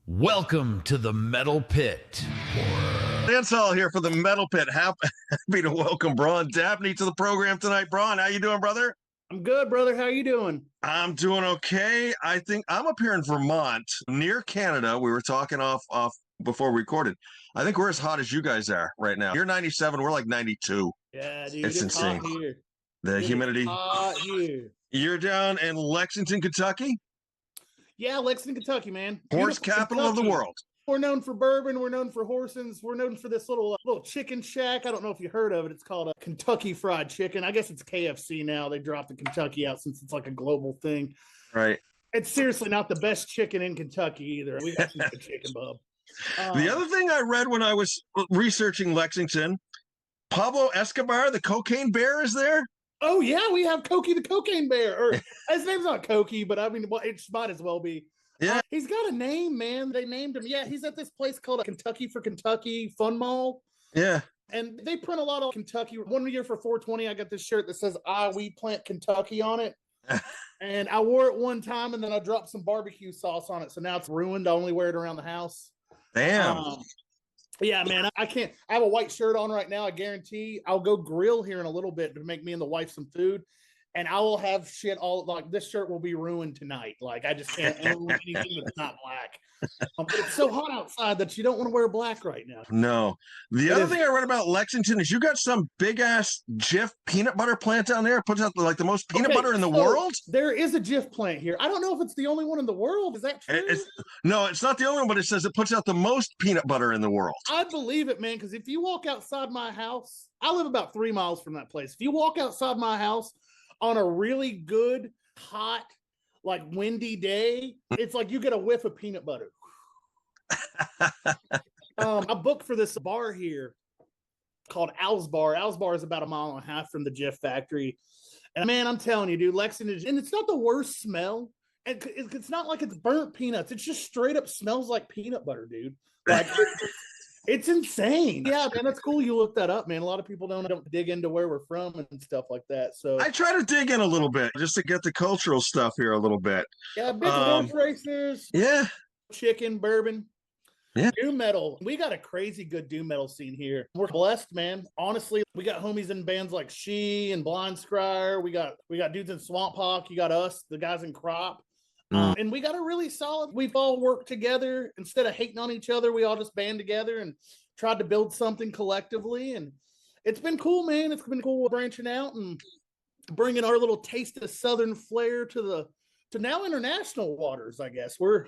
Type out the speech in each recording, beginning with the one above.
Welcome to the Metal Pit. Dance Hall here for the Metal Pit. Happy to welcome Braun Dabney to the program tonight. Braun, how you doing, brother? I'm good, brother. How you doing? I'm doing okay. I think I'm up here in Vermont, near Canada. We were talking off before we recorded. I think we're as hot as you guys are right now. You're 97. We're like 92. Yeah, dude. It's insane. Hot here. The humidity. Hot here. You're down in Lexington, Kentucky? Yeah, Lexington, Kentucky, man. Horse Beautiful capital of the Kentucky. world. We're known for bourbon. We're known for horses. We're known for this little chicken shack. I don't know if you heard of it. It's called a Kentucky Fried Chicken. I guess it's KFC now. They dropped the Kentucky out since it's like a global thing. Right. It's seriously not the best chicken in Kentucky either. We got some good chicken, bub. The other thing I read when I was researching Lexington, Pablo Escobar, the cocaine bear, is there. Oh, yeah, we have Cokie the Cocaine Bear. Or his name's not Cokie, but I mean, well, it might as well be. Yeah. He's got a name, man. They named him. Yeah, he's at this place called Kentucky for Kentucky Fun Mall. Yeah. And they print a lot of Kentucky. One year for 420, I got this shirt that says, we plant Kentucky on it. And I wore it one time, and then I dropped some barbecue sauce on it. So now it's ruined. I only wear it around the house. Damn. Yeah, man, I can't. I have a white shirt on right now. I guarantee I'll go grill here in a little bit to make me and the wife some food. And I will have shit all like this shirt will be ruined tonight. Like I just can't own anything that's not black. But it's so hot outside that you don't want to wear black right now. No. The other thing I read about Lexington is you got some big ass Jif peanut butter plant down there. It puts out like the most peanut butter in the world. There is a Jif plant here. I don't know if it's the only one in the world. Is that true? No, it's not the only one, but it says it puts out the most peanut butter in the world. I believe it, man, because if you walk outside my house, I live about 3 miles from that place. If you walk outside my house on a really good, hot, like windy day, it's like you get a whiff of peanut butter. I booked for this bar here called Al's Bar. Al's Bar is about 1.5 miles from the Jif factory. And man, I'm telling you, dude, Lexington, and it's not the worst smell. And it's not like it's burnt peanuts. It's just straight up smells like peanut butter, dude. Like it's insane. Yeah, man, that's cool. You look that up, man. A lot of people don't dig into where we're from and stuff like that. So I try to dig in a little bit just to get the cultural stuff here a little bit. Yeah, big horse racers. Yeah. Chicken, bourbon. Yeah. Doom metal. We got a crazy good doom metal scene here. We're blessed, man. Honestly, we got homies in bands like She and Blind Scryer. We got dudes in Swamp Hawk. You got us, the guys in Crop. And we got a really solid, we've all worked together. Instead of hating on each other, we all just band together and tried to build something collectively. And it's been cool, man. It's been cool branching out and bringing our little taste of Southern flair to now international waters, I guess. We're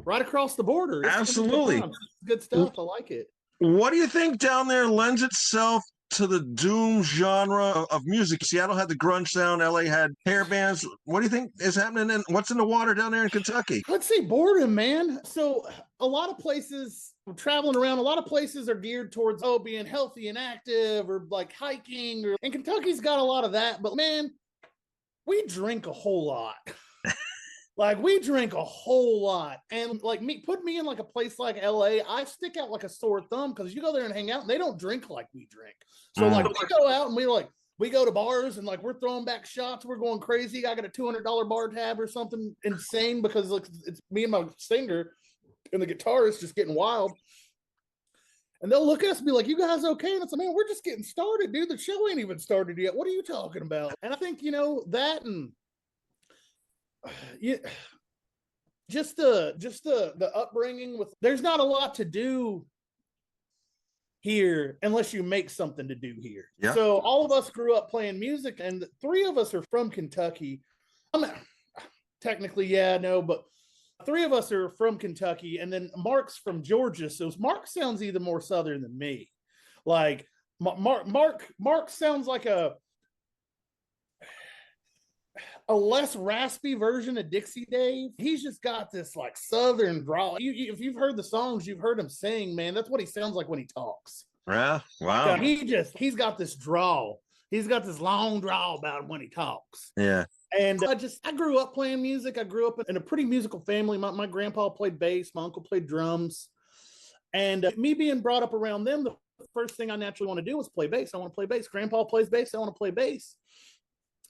right across the border. It's Absolutely. Good stuff. I like it. What do you think down there lends itself to the doom genre of music? Seattle had the grunge sound. LA had hair bands. What do you think is happening? And what's in the water down there in Kentucky? I'd say boredom, man. So a lot of places, traveling around, a lot of places are geared towards being healthy and active, or like hiking, and Kentucky's got a lot of that. But man, we drink a whole lot. Like we drink a whole lot, and like put me in like a place like LA, I stick out like a sore thumb because you go there and hang out and they don't drink like we drink. So like we go out and we go to bars and like we're throwing back shots, we're going crazy. I got a $200 bar tab or something insane because like it's me and my singer and the guitarist just getting wild. And they'll look at us and be like, "You guys okay?" And it's like, "Man, we're just getting started, dude. The show ain't even started yet. What are you talking about?" And I think that and just the upbringing with there's not a lot to do here unless you make something to do here. Yeah. So all of us grew up playing music, and 3 of us are from Kentucky. Technically, but 3 of us are from Kentucky, and then Mark's from Georgia. So Mark sounds even more Southern than me. Like Mark sounds like a less raspy version of Dixie Dave. He's just got this like Southern drawl. If you've heard the songs, you've heard him sing, man. That's what he sounds like when he talks. Yeah, wow. So he's got this drawl. He's got this long drawl about him when he talks. Yeah. And I grew up playing music. I grew up in a pretty musical family. My grandpa played bass. My uncle played drums. And me being brought up around them, the first thing I naturally want to do is play bass. I want to play bass. Grandpa plays bass. I want to play bass.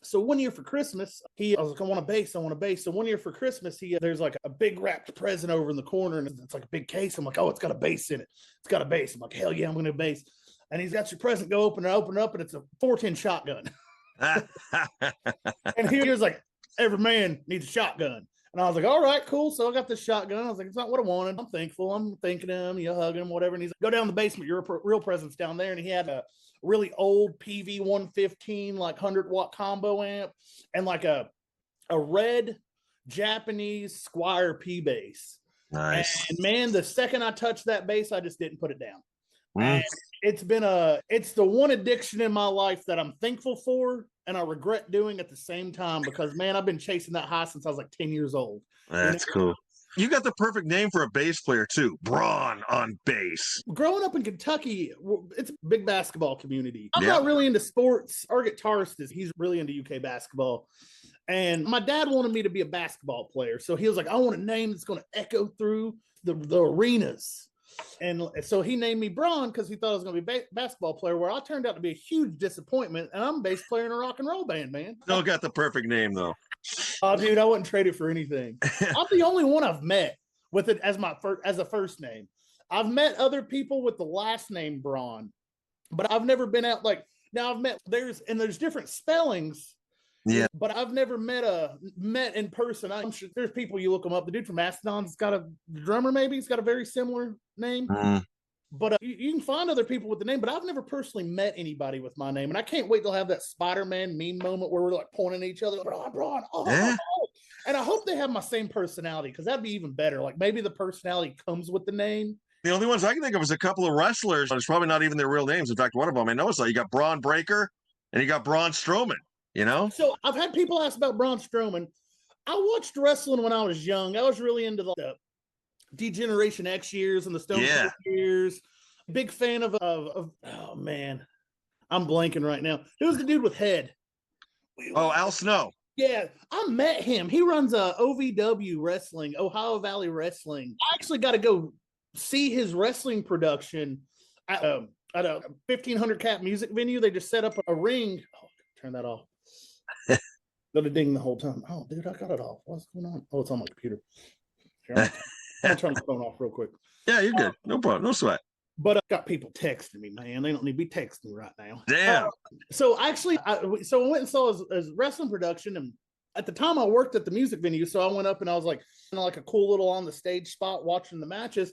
So one year for Christmas, I was like, I want a bass. So one year for Christmas, there's like a big wrapped present over in the corner, and it's like a big case. I'm like, oh, it's got a bass in it. It's got a bass. I'm like, hell yeah, I'm going to bass. And he's got your present. Go open it up, and it's a 410 shotgun. And he was like, every man needs a shotgun. And I was like, all right, cool. So I got this shotgun. I was like, it's not what I wanted. I'm thankful. I'm thanking him, hugging him, whatever. And he's like, go down the basement. Your real present's down there. And he had a really old PV 115, like 100-watt combo amp, and like a red Japanese Squire P bass. Nice. And man, the second I touched that bass, I just didn't put it down. And it's the one addiction in my life that I'm thankful for and I regret doing at the same time, because man, I've been chasing that high since I was like 10 years old. That's cool. You got the perfect name for a bass player too. Braun on bass. Growing up in Kentucky, it's a big basketball community. I'm not really into sports. Our guitarist he's really into UK basketball. And my dad wanted me to be a basketball player. So he was like, I want a name that's going to echo through the arenas. And so he named me Braun because he thought I was going to be a basketball player, where I turned out to be a huge disappointment. And I'm a bass player in a rock and roll band, man. Still got the perfect name though. Oh, dude, I wouldn't trade it for anything. I'm the only one I've met with it as a first name. I've met other people with the last name Braun, but I've never been out now I've met there's different spellings. Yeah. But I've never met in person. I'm sure there's people, you look them up. The dude from Mastodon's got the drummer, maybe he's got a very similar name. But you can find other people with the name, but I've never personally met anybody with my name. And I can't wait to have that Spider-Man meme moment where we're like pointing at each other, Braun, oh. And I hope they have my same personality, because that'd be even better. Like maybe the personality comes with the name. The only ones I can think of is a couple of wrestlers, but it's probably not even their real names. In fact, one of them I know is you got Braun Breaker and you got Braun Strowman. So I've had people ask about Braun Strowman. I watched wrestling when I was young. I was really into the D-Generation X years and the Stone Cold years. Big fan of oh man, I'm blanking right now. Who's the dude with head? Oh, Al Snow. Yeah, I met him. He runs OVW Wrestling, Ohio Valley Wrestling. I actually got to go see his wrestling production at a 1,500 cap music venue. They just set up a ring. Oh, turn that off. Got a ding the whole time. Oh, dude, I got it off. What's going on? Oh, it's on my computer. Here, I'll turn the phone off real quick. Yeah, you're good. No problem. No sweat. But I've got people texting me, man. They don't need to be texting me right now. Damn. So actually, I went and saw his wrestling production, and at the time I worked at the music venue, so I went up and I was like, like a cool little on the stage spot watching the matches.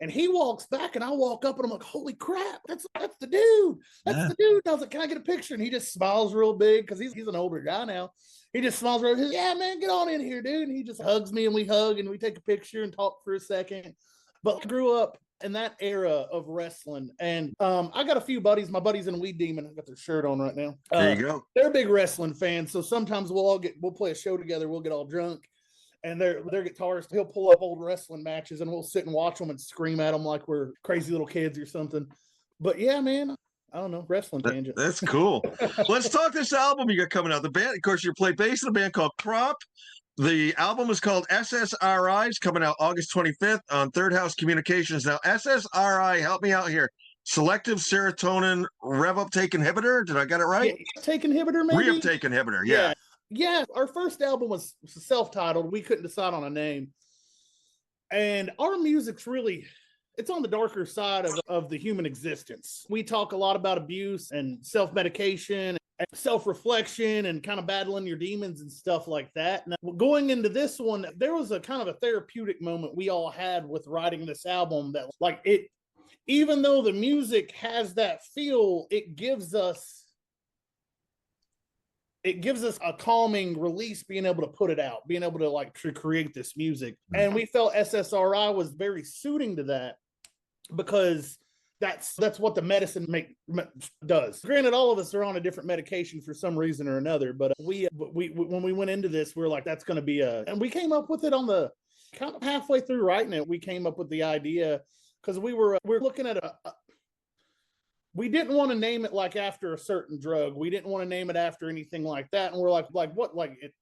And he walks back, and I walk up, and I'm like, holy crap, that's the dude. That's the dude. And I was like, can I get a picture? And he just smiles real big, because he's an older guy now. He just smiles real big. Yeah, man, get on in here, dude. And he just hugs me, and we hug, and we take a picture and talk for a second. But I grew up in that era of wrestling. And I got a few buddies. My buddies in Weed Demon. I got their shirt on right now. There you go. They're big wrestling fans. So sometimes we'll play a show together. We'll get all drunk. And their guitarist, he'll pull up old wrestling matches, and we'll sit and watch them and scream at them like we're crazy little kids or something. But yeah, man, I don't know, wrestling tangent. That's cool. Let's talk this album you got coming out. The band, of course, you play bass in a band called Crop. The album is called SSRI. It's coming out August 25th on Third House Communications. Now, SSRI, help me out here. Selective serotonin rev uptake inhibitor. Did I get it right? Yeah, uptake inhibitor, maybe? Reuptake inhibitor, yeah. Yeah, our first album was self-titled. We couldn't decide on a name. And our music's really, it's on the darker side of the human existence. We talk a lot about abuse and self-medication and self-reflection and kind of battling your demons and stuff like that. Now, going into this one, there was a kind of a therapeutic moment we all had with writing this album that, like, it, even though the music has that feel, it gives us a calming release, being able to put it out, being able to to create this music. And we felt SSRI was very suiting to that, because that's what the medicine does. Granted, all of us are on a different medication for some reason or another, but we when we went into this, we were like, that's going to be and we came up with it on the kind of halfway through writing it. We came up with the idea because we're looking at we didn't want to name it like after a certain drug. We didn't want to name it after anything like that. And we're like what?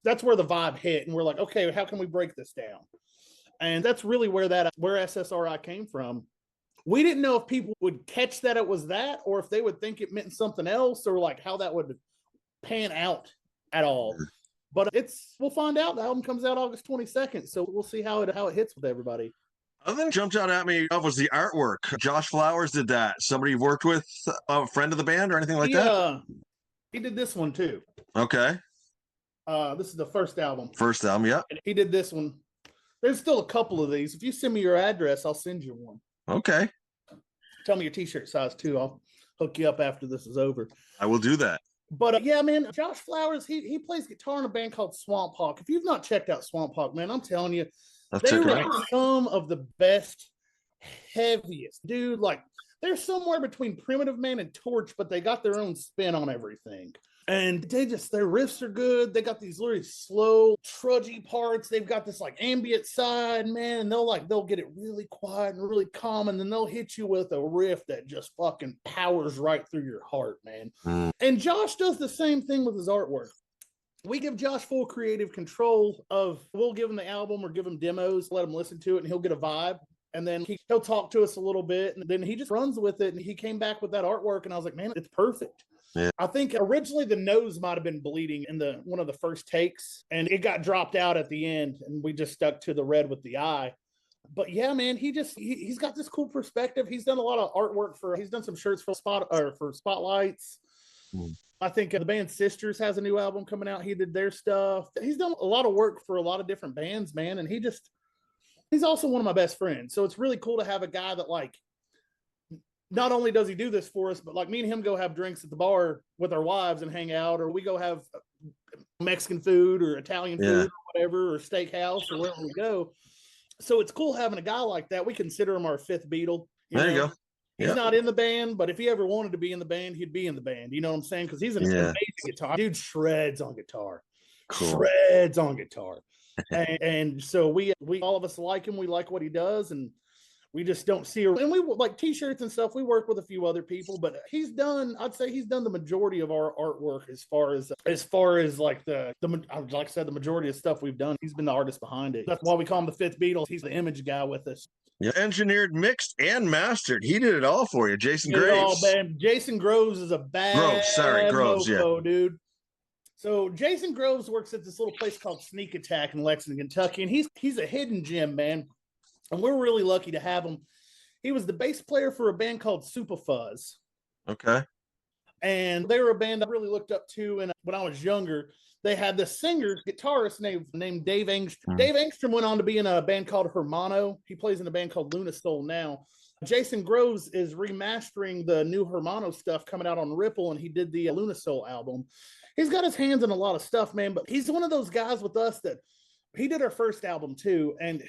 That's where the vibe hit. And we're like, okay, how can we break this down? And that's really where SSRI came from. We didn't know if people would catch that it was that, or if they would think it meant something else, or like how that would pan out at all. But we'll find out. The album comes out August 22nd, so we'll see how it hits with everybody. Other than jumped out at me was the artwork. Josh Flowers did that. Somebody you worked with, a friend of the band or anything like that? He did this one too. Okay. This is the first album. First album, yeah. And he did this one. There's still a couple of these. If you send me your address, I'll send you one. Okay. Tell me your t-shirt size too. I'll hook you up after this is over. I will do that. But yeah, man, Josh Flowers, he plays guitar in a band called Swamp Hawk. If you've not checked out Swamp Hawk, man, I'm telling you, they were some of the best, heaviest. Dude, like, they're somewhere between Primitive Man and Torch, but they got their own spin on everything. And their riffs are good. They got these really slow, trudgy parts. They've got this like ambient side, man. And they'll get it really quiet and really calm. And then they'll hit you with a riff that just fucking powers right through your heart, man. And Josh does the same thing with his artwork. We give Josh full creative control we'll give him the album or give him demos, let him listen to it, and he'll get a vibe. And then he'll talk to us a little bit, and then he just runs with it. And he came back with that artwork, and I was like, man, it's perfect. Yeah. I think originally the nose might have been bleeding in one of the first takes, and it got dropped out at the end, and we just stuck to the red with the eye. But yeah, man, he's got this cool perspective. He's done a lot of artwork he's done some shirts for Spotlights. I think the band Sisters has a new album coming out. He did their stuff. He's done a lot of work for a lot of different bands, man. And he's also one of my best friends. So it's really cool to have a guy that, like, not only does he do this for us, but like me and him go have drinks at the bar with our wives and hang out, or we go have Mexican food or Italian food or whatever, or steakhouse or wherever we go. So it's cool having a guy like that. We consider him our fifth Beatle. There you go. He's not in the band, but if he ever wanted to be in the band, he'd be in the band. You know what I'm saying? Because he's an amazing guitar. Dude shreds on guitar. Cool. Shreds on guitar. and so we all of us like him. We like what he does, and we just don't see her. And we like t-shirts and stuff. We work with a few other people, but I'd say he's done the majority of our artwork as far as like like I said, the majority of stuff we've done. He's been the artist behind it. That's why we call him the fifth Beatles. He's the image guy with us. Yeah, engineered, mixed, and mastered. He did it all for you, Jason Graves. Oh man, Jason Groves is a bad Groves, mofo, dude. So Jason Groves works at this little place called Sneak Attack in Lexington, Kentucky, and he's a hidden gem, man. And we're really lucky to have him. He was the bass player for a band called Super Fuzz. Okay. And they were a band I really looked up to. And when I was younger, they had this guitarist named Dave Engstrom. Dave Engstrom went on to be in a band called Hermano. He plays in a band called Luna Soul now. Jason Groves is remastering the new Hermano stuff coming out on Ripple, and he did the Luna Soul album. He's got his hands in a lot of stuff, man, but he's one of those guys with us that he did our first album too. And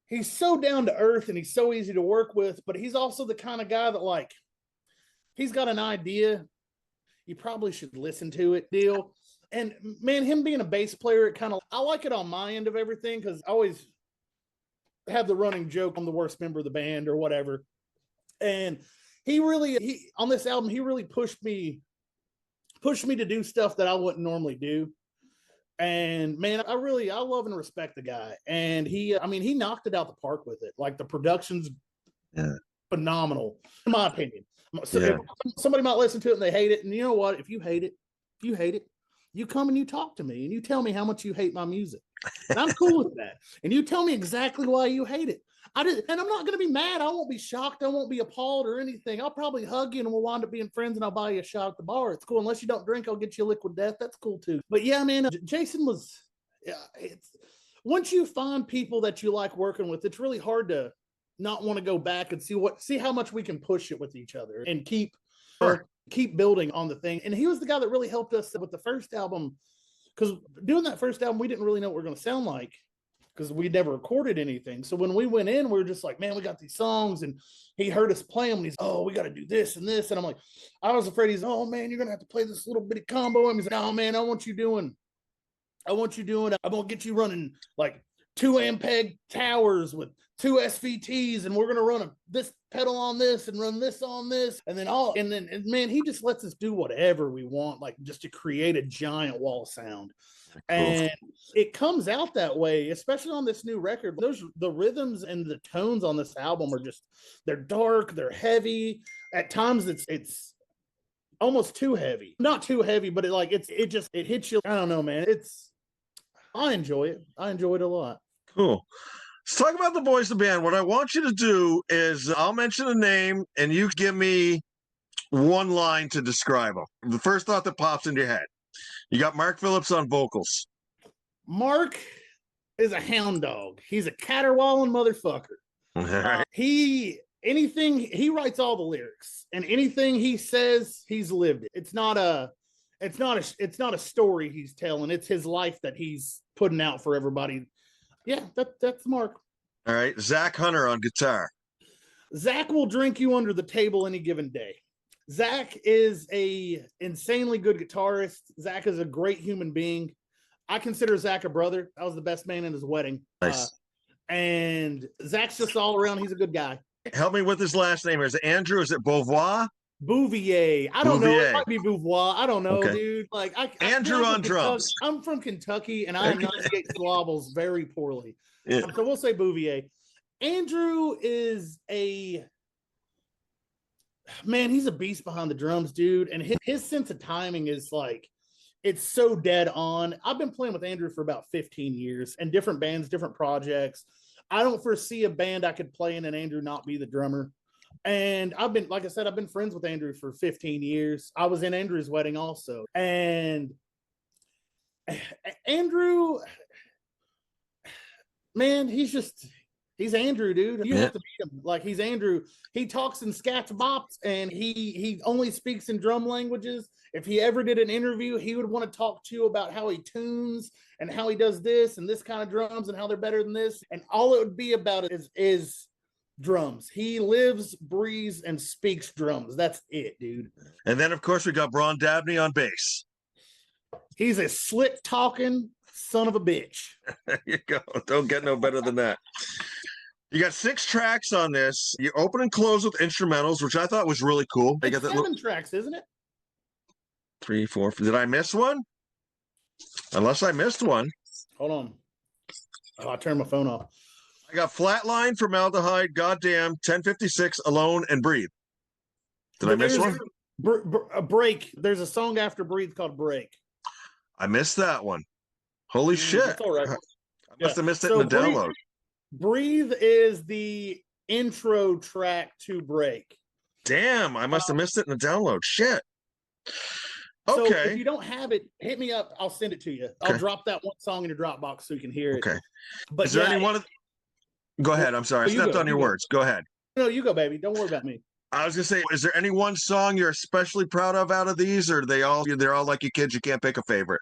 he's so down to earth and he's so easy to work with, but he's also the kind of guy that, like, he's got an idea, you probably should listen to it deal. And man, him being a bass player, I like it on my end of everything, because I always have the running joke I'm the worst member of the band or whatever. And he on this album, he really pushed me to do stuff that I wouldn't normally do. And man, I love and respect the guy. And he knocked it out the park with it. Like, the production's phenomenal, in my opinion. So somebody might listen to it and they hate it. And you know what? If you hate it, you come and you talk to me and you tell me how much you hate my music. And I'm cool with that. And you tell me exactly why you hate it. And I'm not going to be mad. I won't be shocked. I won't be appalled or anything. I'll probably hug you and we'll wind up being friends, and I'll buy you a shot at the bar. It's cool. Unless you don't drink, I'll get you a liquid death. That's cool too. But yeah, man, Jason once you find people that you like working with, it's really hard to not want to go back and see how much we can push it with each other and keep building on the thing. And he was the guy that really helped us with the first album, because doing that first album, we didn't really know what we were going to sound like, because we never recorded anything. So when we went in, we were just like, man, we got these songs. And he heard us play them. And he's, oh, we got to do this and this. And I'm like, I was afraid. He's, oh man, you're going to have to play this little bitty combo. And he's like, oh man, I want you doing, I'm going to get you running like 2 Ampeg towers with 2 SVTs. And we're going to run this pedal on this and run this on this. And then man, he just lets us do whatever we want, like just to create a giant wall of sound. And it comes out that way, especially on this new record. The rhythms and the tones on this album are they're dark, they're heavy. At times it's almost too heavy. Not too heavy, but it hits you. I don't know, man. I enjoy it. I enjoy it a lot. Cool. Let's talk about the boys of the band. What I want you to do is I'll mention a name and you give me one line to describe them. The first thought that pops into your head. You got Mark Phillips on vocals. Mark is a hound dog. He's a caterwauling motherfucker. All right. He writes all the lyrics, and anything he says, he's lived it. It's not a story he's telling. It's his life that he's putting out for everybody. Yeah, that's Mark. All right. Zach Hunter on guitar. Zach will drink you under the table any given day. Zach is a insanely good guitarist. Zach is a great human being. I consider Zach a brother. I was the best man in his wedding. Nice. And Zach's just all around. He's a good guy. Help me with his last name. Is it Andrew? Is it Beauvoir? Bouvier. I don't know. It might be Beauvoir. I don't know, dude. Like Andrew on drums. I'm from Kentucky, and I enunciate syllables very poorly. Yeah. So we'll say Bouvier. Andrew is he's a beast behind the drums, dude. And his sense of timing is like, it's so dead on. I've been playing with Andrew for about 15 years and different bands, different projects. I don't foresee a band I could play in and Andrew not be the drummer. And I've been friends with Andrew for 15 years. I was in Andrew's wedding also. And Andrew, man, he's Andrew, dude. You have to meet him. Like, he's Andrew. He talks in scats bops, and he only speaks in drum languages. If he ever did an interview, he would want to talk to you about how he tunes and how he does this and this kind of drums and how they're better than this. And all it would be about is drums. He lives, breathes, and speaks drums. That's it, dude. And then, of course, we got Braun Dabney on bass. He's a slick talking son of a bitch. There you go. Don't get no better than that. You got 6 tracks on this. You open and close with instrumentals, which I thought was really cool. It's 7 tracks, isn't it? 3, 4. Did I miss one? Unless I missed one. Hold on. Oh, I turned my phone off. I got Flatline, Formaldehyde, Goddamn, 1056, Alone, and Breathe. Did I miss one? Break. There's a song after Breathe called Break. I missed that one. Holy shit. That's all right. I must have missed it in the download. Breathe is the intro track to Break. Damn, I must have missed it in the download. Shit. Okay. So if you don't have it, hit me up. I'll send it to you. Okay. I'll drop that one song in your Dropbox so you can hear it. Okay. But is there any one of... Go ahead. I'm sorry. I stepped on your words. Go ahead. No, you go, baby. Don't worry about me. I was gonna say, is there any one song you're especially proud of out of these, or they're all like your kids, you can't pick a favorite?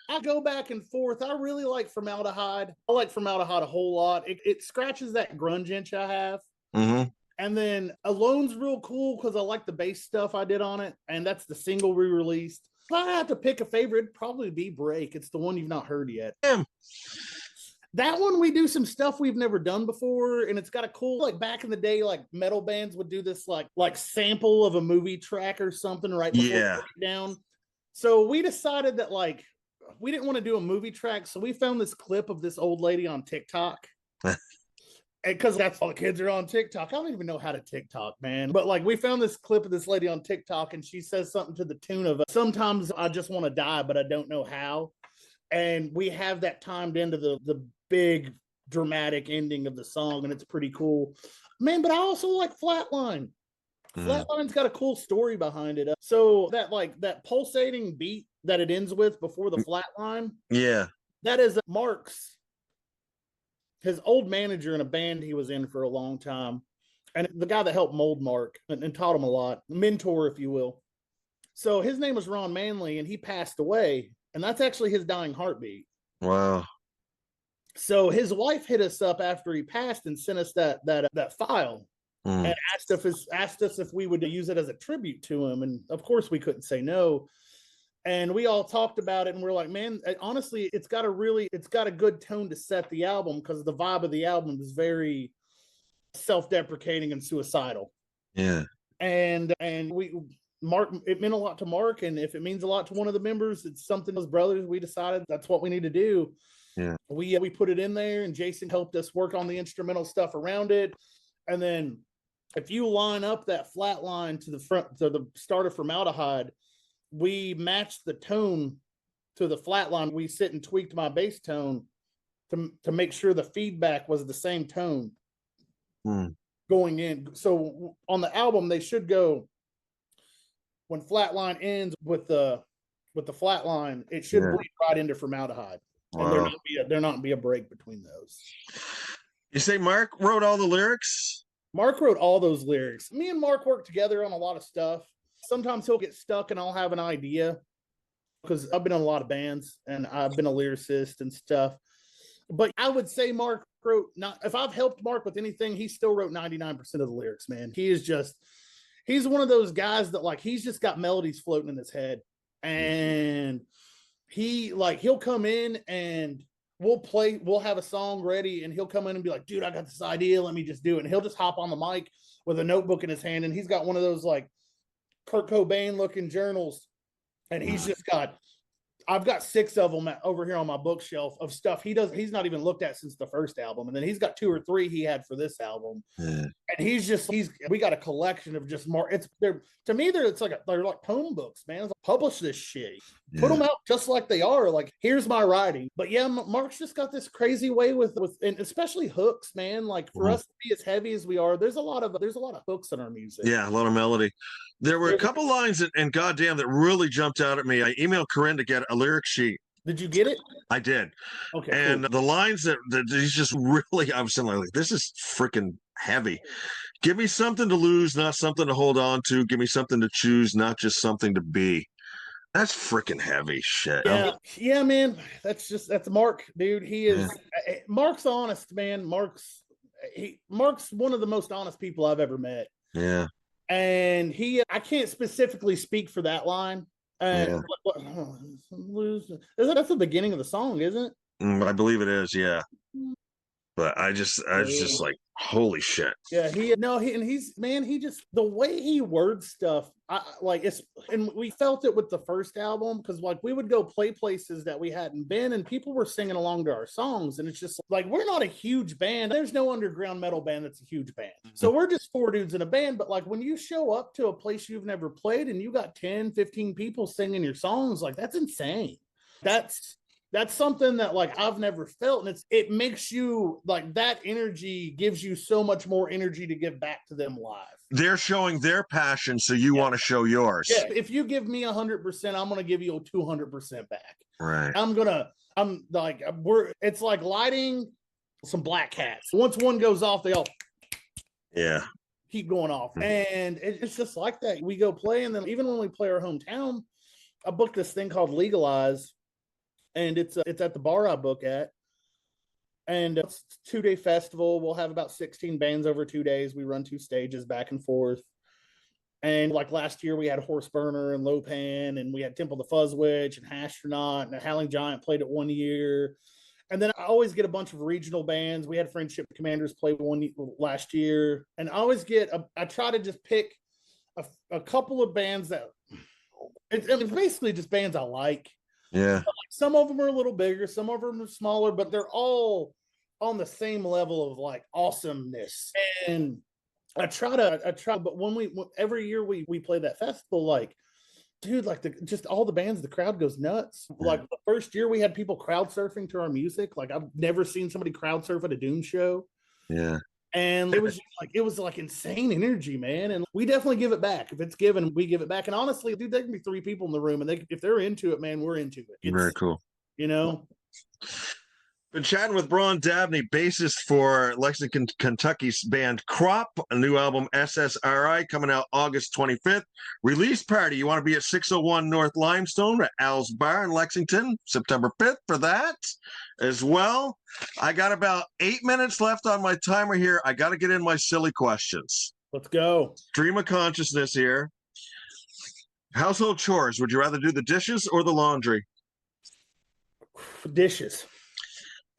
I go back and forth. I really like Formaldehyde. I like Formaldehyde a whole lot. It scratches that grunge itch I have. Mm-hmm. And then Alone's real cool because I like the bass stuff I did on it. And that's the single we released. If I had to pick a favorite, it'd probably be Break. It's the one you've not heard yet. Damn. That one, we do some stuff we've never done before. And it's got a cool, like back in the day, like metal bands would do this like sample of a movie track or something right before it down. So we decided that like, we didn't want to do a movie track. So we found this clip of this old lady on TikTok. Because that's all the kids are on TikTok. I don't even know how to TikTok, man. But like, we found this clip of this lady on TikTok, and she says something to the tune of, sometimes I just want to die, but I don't know how. And we have that timed into the big dramatic ending of the song, and it's pretty cool. Man, but I also like Flatline. Flatline's got a cool story behind it. So that pulsating beat that it ends with before the flatline. Yeah. That is Mark's, his old manager in a band he was in for a long time. And the guy that helped mold Mark and taught him a lot, mentor, if you will. So his name was Ron Manley, and he passed away. And that's actually his dying heartbeat. Wow. So his wife hit us up after he passed and sent us that file and asked us if we would use it as a tribute to him. And of course we couldn't say no. And we all talked about it, and we're like, man, honestly, it's got a good tone to set the album, because the vibe of the album is very self-deprecating and suicidal. Yeah. And Mark, it meant a lot to Mark, and if it means a lot to one of the members, it's something as brothers, we decided that's what we need to do. Yeah. We put it in there, and Jason helped us work on the instrumental stuff around it. And then if you line up that flat line to the front, to the start of Formaldehyde, we matched the tone to the flat line. We sit and tweaked my bass tone to make sure the feedback was the same tone going in. So on the album, they should go, when Flatline ends with the flat line, it should bleed right into Formaldehyde. Wow. And there not be a break between those. You say Mark wrote all the lyrics? Mark wrote all those lyrics. Me and Mark work together on a lot of stuff. Sometimes he'll get stuck and I'll have an idea, because I've been in a lot of bands and I've been a lyricist and stuff. But I would say Mark wrote, if I've helped Mark with anything, he still wrote 99% of the lyrics, man. He's one of those guys that, like, he's just got melodies floating in his head. And he'll come in and we'll have a song ready, and he'll come in and be like, dude, I got this idea, let me just do it. And he'll just hop on the mic with a notebook in his hand, and he's got one of those like Kurt Cobain looking journals, and I've got 6 of them over here on my bookshelf of stuff he's not even looked at since the first album, and then he's got 2 or 3 he had for this album. And we got a collection of just more. To me, they're like poem books, man. It's like, publish this shit, put them out just like they are. Like, here's my writing. But yeah, Mark's just got this crazy way with and especially hooks, man. Like, for us to be as heavy as we are, there's a lot of hooks in our music. Yeah, a lot of melody. There were a couple lines and goddamn that really jumped out at me. I emailed Corinne to get a lyric sheet. Did you get it? I did. Okay. And cool. the lines that he's just really, I was saying, like, this is freaking heavy. Give me something to lose, not something to hold on to. Give me something to choose, not just something to be. That's freaking heavy shit. Yeah, man. That's Mark, dude. He is. Yeah. Mark's honest, man. Mark's one of the most honest people I've ever met. Yeah. And I can't specifically speak for that line. That's the beginning of the song, isn't it? I believe it is, yeah. But I was just like, holy shit. Yeah, the way he words stuff, and we felt it with the first album, because like we would go play places that we hadn't been and people were singing along to our songs, and it's just like, we're not a huge band. There's no underground metal band that's a huge band. So we're just 4 dudes in a band, but like when you show up to a place you've never played and you got 10, 15 people singing your songs, like, that's insane. That's something that, like, I've never felt. And it makes you, like, that energy gives you so much more energy to give back to them live. They're showing their passion, so you want to show yours. Yeah. If you give me 100%, I'm going to give you 200% back. Right. It's like lighting some black hats. Once one goes off, they all keep going off. And it's just like that. We go play, and then even when we play our hometown, I booked this thing called Legalize. And it's at the bar I book at, and it's a 2-day festival. We'll have about 16 bands over 2 days. We run 2 stages back and forth. And like last year, we had Horse Burner and Lopan, and we had Temple the Fuzzwitch and Astronaut, and the Howling Giant played it 1 year. And then I always get a bunch of regional bands. We had Friendship Commanders play last year, and I always I try to just pick a couple of bands that it's basically just bands I like. Yeah. Some of them are a little bigger, some of them are smaller, but they're all on the same level of like awesomeness. And I try, but every year we play that festival, like, dude, like just all the bands, the crowd goes nuts. Yeah. Like the first year we had people crowd surfing to our music. Like, I've never seen somebody crowd surf at a Doom show. Yeah. And it was like insane energy, man. And we definitely give it back. If it's given, we give it back. And honestly, dude, there can be 3 people in the room, and if they're into it, man, we're into it. Very cool. You know? Been chatting with Braun Dabney, bassist for Lexington, Kentucky's band Crop. A new album, SSRI, coming out August 25th. Release party. You want to be at 601 North Limestone at Al's Bar in Lexington, September 5th for that as well. I got about 8 minutes left on my timer here. I got to get in my silly questions. Let's go. Stream of consciousness here. Household chores. Would you rather do the dishes or the laundry? Dishes.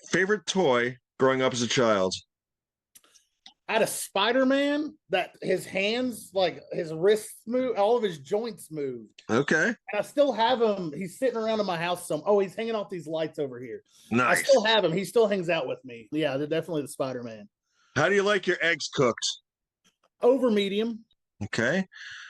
Favorite toy growing up as a child? I had a Spider-Man that his hands, like his wrists move, all of his joints moved. Okay. And I still have him. He's sitting around in my house. He's hanging off these lights over here. Nice. I still have him. He still hangs out with me. Yeah, they're definitely the Spider-Man. How do you like your eggs cooked? Over medium. Okay.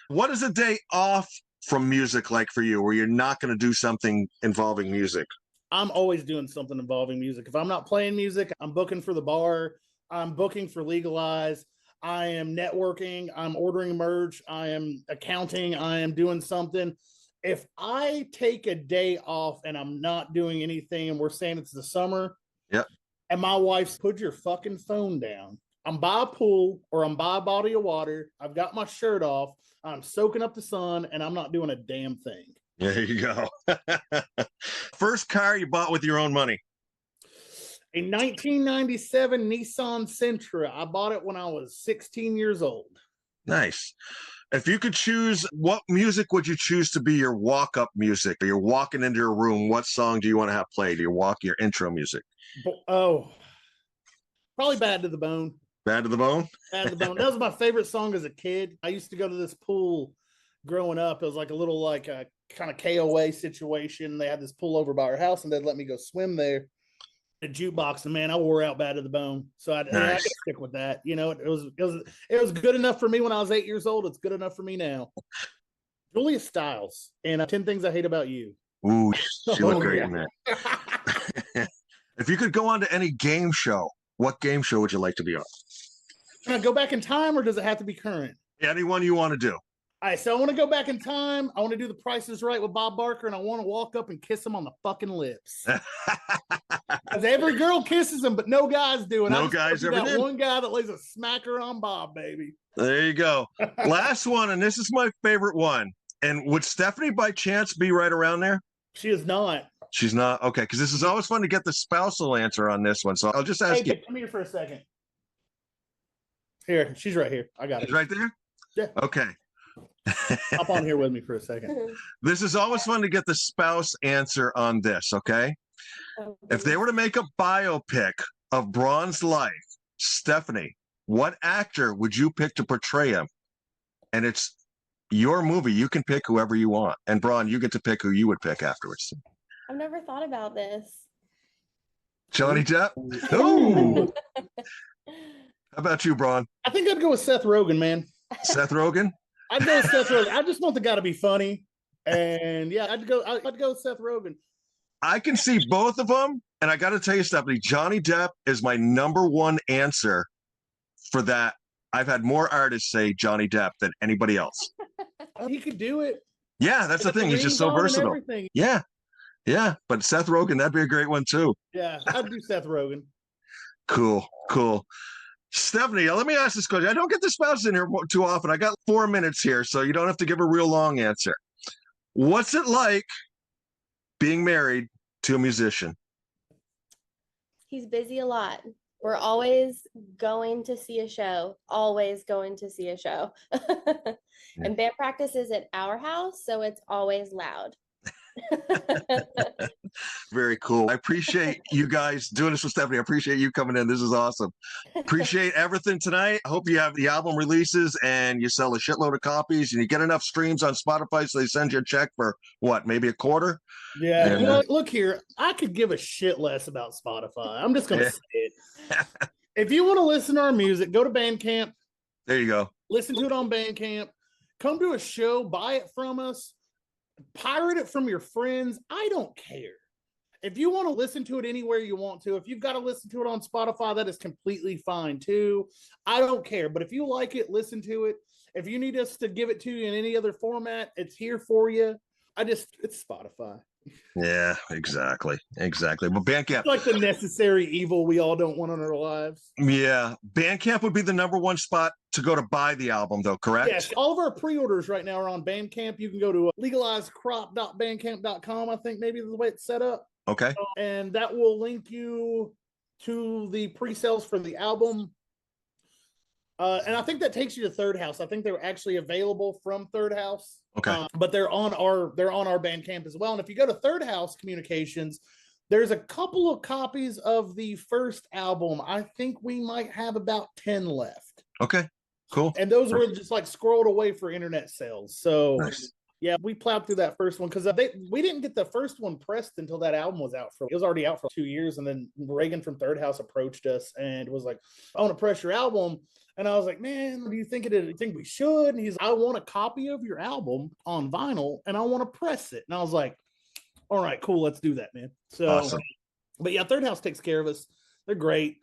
What is a day off from music like for you, where you're not going to do something involving music? I'm always doing something involving music. If I'm not playing music, I'm booking for the bar. I'm booking for Legalize. I am networking. I'm ordering merch. I am accounting. I am doing something. If I take a day off and I'm not doing anything, and we're saying it's the summer, Yep. and my wife's, put your fucking phone down. I'm by a pool or I'm by a body of water. I've got my shirt off. I'm soaking up the sun and I'm not doing a damn thing. There you go. First car you bought with your own money? A 1997 Nissan Sentra. I bought it when I was 16 years old. Nice. If you could choose, what music would you choose to be your walk-up music? You're walking into a room. What song do you want to have played? Your intro music? Oh, probably Bad to the Bone. Bad to the Bone? Bad to the Bone. That was my favorite song as a kid. I used to go to this pool growing up. It was like a little like a kind of KOA situation. They had this pool over by our house and they'd let me go swim there. A jukebox, and man, I wore out Bad to the Bone. So I could stick with that. You know, it was good enough for me when I was 8 years old. It's good enough for me now. Julia Stiles and 10 Things I Hate About You. Ooh, she looked great in that. If you could go on to any game show, what game show would you like to be on? Can I go back in time or does it have to be current? Anyone you want to do. All right, so I want to go back in time. I want to do The Price is Right with Bob Barker, and I want to walk up and kiss him on the fucking lips. Because every girl kisses him, but no guys do. And no guys ever did. One guy that lays a smacker on Bob, baby. There you go. Last one, and this is my favorite one. And would Stephanie by chance be right around there? She is not. She's not? Okay, because this is always fun to get the spousal answer on this one. So I'll just ask you. Come here for a second. Here, she's right here. I got it. She's right there? Yeah. Okay. Hop on here with me for a second. This is always fun to get the spouse answer on this, okay? If they were to make a biopic of Braun's life, Stephanie, what actor would you pick to portray him? And it's your movie. You can pick whoever you want. And Braun, you get to pick who you would pick afterwards. I've never thought about this. Johnny Depp? Ooh. How about you, Braun? I think I'd go with Seth Rogen, man. Seth Rogen? I'd go with Seth Rogen. I just want the guy to be funny. And yeah, I'd go with Seth Rogen. I can see both of them. And I got to tell you, Stephanie, Johnny Depp is my number one answer for that. I've had more artists say Johnny Depp than anybody else. He could do it. Yeah, that's the thing. He's just so versatile. Yeah. Yeah. But Seth Rogen, that'd be a great one too. Yeah, I'd do Seth Rogen. Cool. Stephanie, let me ask this question. I don't get the spouse in here too often. I got 4 minutes here, so you don't have to give a real long answer. What's it like being married to a musician? He's busy a lot. We're always going to see a show, And band practice is at our house, so it's always loud. Very cool. I appreciate you guys doing this with Stephanie. I appreciate you coming in. This is awesome. Appreciate everything tonight. I hope you have the album releases and you sell a shitload of copies and you get enough streams on Spotify so they send you a check for what, maybe a quarter? Yeah. And, look here, I could give a shit less about Spotify. I'm just going to say it. If you want to listen to our music, go to Bandcamp. There you go. Listen to it on Bandcamp. Come to a show, buy it from us. Pirate it from your friends. I don't care. If you want to listen to it anywhere you want to, if you've got to listen to it on Spotify, that is completely fine too. I don't care. But if you like it, listen to it. If you need us to give it to you in any other format, it's here for you. It's Spotify. Yeah, exactly. But Bandcamp, it's like the necessary evil we all don't want in our lives. Yeah, Bandcamp would be the number one spot to go to buy the album, though, correct? Yes, all of our pre-orders right now are on Bandcamp. You can go to legalizecrop.bandcamp.com. I think maybe the way it's set up. Okay. And that will link you to the pre-sales for the album. And I think that takes you to Third House. I think they're actually available from Third House. Okay. But they're on our Bandcamp as well. And if you go to Third House Communications, there's a couple of copies of the first album. I think we might have about 10 left. Okay. Cool. And those were just like squirreled away for internet sales. So nice. Yeah, we plowed through that first one because we didn't get the first one pressed until that album was out. It was already out for 2 years, and then Reagan from Third House approached us and was like, "I want to press your album." And I was like, "Man, do you think it? You think we should?" And he's, "I want a copy of your album on vinyl, and I want to press it." And I was like, "All right, cool, let's do that, man." So, awesome. But yeah, Third House takes care of us. They're great.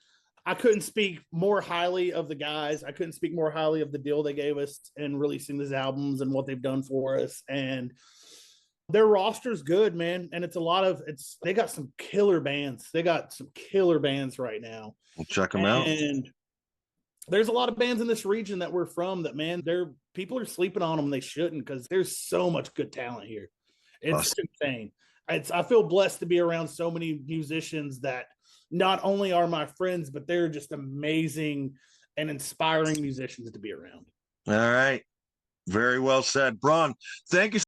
I couldn't speak more highly of the guys. I couldn't speak more highly of the deal they gave us in releasing these albums and what they've done for us. And their roster's good, man. And they got some killer bands. They got some killer bands right now. We'll check them out. And there's a lot of bands in this region that we're from that, man, people are sleeping on them. They shouldn't, because there's so much good talent here. It's awesome. insane. I feel blessed to be around so many musicians that not only are my friends, but they're just amazing and inspiring musicians to be around. All right. Very well said. Braun, thank you